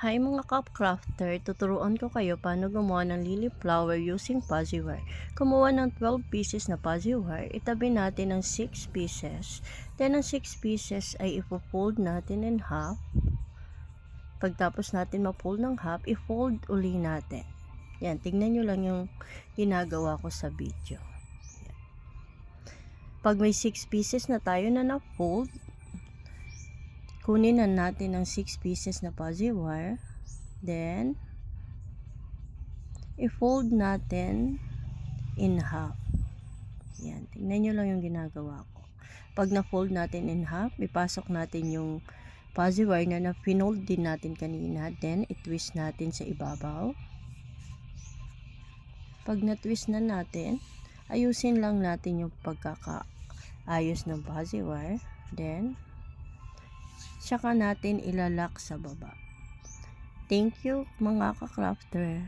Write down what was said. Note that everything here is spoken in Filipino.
Hi mga crafter, tuturuan ko kayo paano gumawa ng lily flower using fuzzy wire. Kumuha ng 12 pieces na fuzzy wire, itabi natin ng 6 pieces. Then ang 6 pieces ay ipo-fold natin in half. Pagtapos natin ma-fold ng half, i-fold uli natin. Yan, tingnan nyo lang yung ginagawa ko sa video. Yan. Pag may 6 pieces na tayo na na-fold, kunin na natin ang 6 pieces na fuzzy wire. Then, i-fold natin in half. Yan, tingnan nyo lang yung ginagawa ko. Pag na-fold natin in half, ipasok natin yung fuzzy wire na pinold din natin kanina. Then, i-twist natin sa ibabaw. Pag na-twist na natin, ayusin lang natin yung pagkakaayos ng fuzzy wire. Then, saka natin ilalak sa baba. Thank you mga ka-crafter.